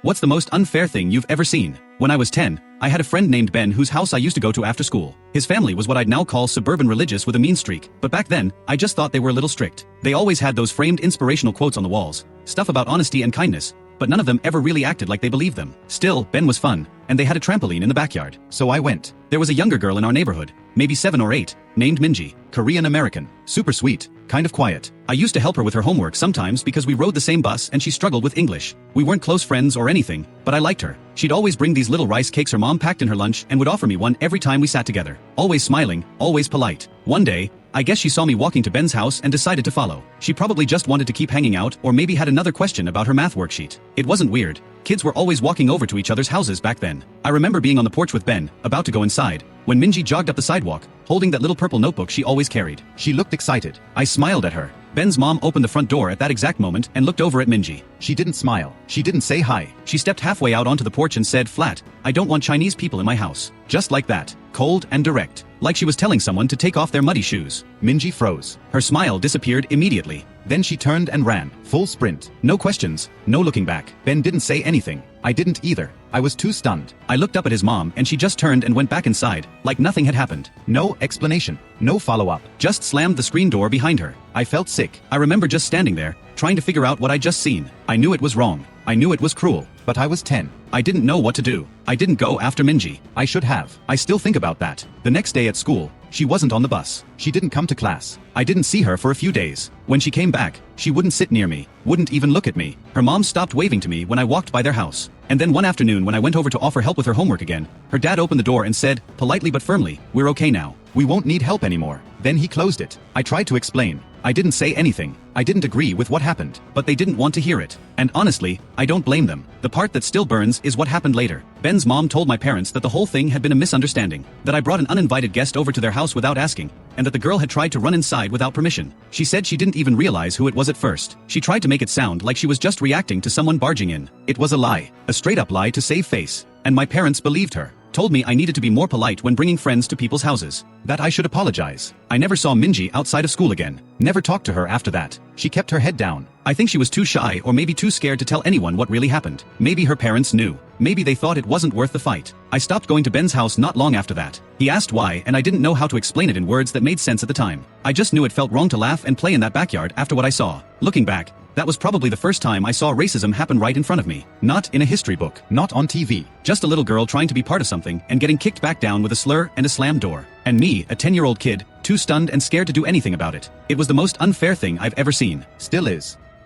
What's the most unfair thing you've ever seen? When I was 10, I had a friend named Ben whose house I used to go to after school. His family was what I'd now call suburban religious with a mean streak, but back then, I just thought they were a little strict. They always had those framed inspirational quotes on the walls, stuff about honesty and kindness, but none of them ever really acted like they believed them. Still, Ben was fun, and they had a trampoline in the backyard, so I went. There was a younger girl in our neighborhood, maybe 7 or 8, named Minji, Korean American, super sweet, kind of quiet. I used to help her with her homework sometimes because we rode the same bus and she struggled with English. We weren't close friends or anything, but I liked her. She'd always bring these little rice cakes her mom packed in her lunch and would offer me one every time we sat together. Always smiling, always polite. One day, I guess she saw me walking to Ben's house and decided to follow. She probably just wanted to keep hanging out or maybe had another question about her math worksheet. It wasn't weird. Kids were always walking over to each other's houses back then. I remember being on the porch with Ben, about to go inside, when Minji jogged up the sidewalk, holding that little purple notebook she always carried. She looked excited. I smiled at her. Ben's mom opened the front door at that exact moment and looked over at Minji. She didn't smile. She didn't say hi. She stepped halfway out onto the porch and said flat, "I don't want Chinese people in my house." Just like that. Cold and direct. Like she was telling someone to take off their muddy shoes. Minji froze. Her smile disappeared immediately. Then she turned and ran. Full sprint. No questions. No looking back. Ben didn't say anything. I didn't either. I was too stunned. I looked up at his mom and she just turned and went back inside, like nothing had happened. No explanation. No follow-up. Just slammed the screen door behind her. I felt sick. I remember just standing there, trying to figure out what I'd just seen. I knew it was wrong. I knew it was cruel. But I was 10. I didn't know what to do. I didn't go after Minji. I should have. I still think about that. The next day at school, she wasn't on the bus. She didn't come to class. I didn't see her for a few days. When she came back, she wouldn't sit near me, wouldn't even look at me. Her mom stopped waving to me when I walked by their house. And then one afternoon when I went over to offer help with her homework again, her dad opened the door and said, politely but firmly, "We're okay now. We won't need help anymore." Then he closed it. I tried to explain. I didn't say anything. I didn't agree with what happened, but they didn't want to hear it. And honestly, I don't blame them. The part that still burns is what happened later. Ben's mom told my parents that the whole thing had been a misunderstanding, that I brought an uninvited guest over to their house without asking, and that the girl had tried to run inside without permission. She said she didn't even realize who it was at first. She tried to make it sound like she was just reacting to someone barging in. It was a lie. A straight-up lie to save face. And my parents believed her. Told me I needed to be more polite when bringing friends to people's houses. That I should apologize. I never saw Minji outside of school again. Never talked to her after that. She kept her head down. I think she was too shy or maybe too scared to tell anyone what really happened. Maybe her parents knew. Maybe they thought it wasn't worth the fight. I stopped going to Ben's house not long after that. He asked why and I didn't know how to explain it in words that made sense at the time. I just knew it felt wrong to laugh and play in that backyard after what I saw. Looking back, that was probably the first time I saw racism happen right in front of me. Not in a history book. Not on TV. Just a little girl trying to be part of something and getting kicked back down with a slur and a slammed door. And me, a 10-year-old kid, too stunned and scared to do anything about it. It was the most unfair thing I've ever seen. Still is.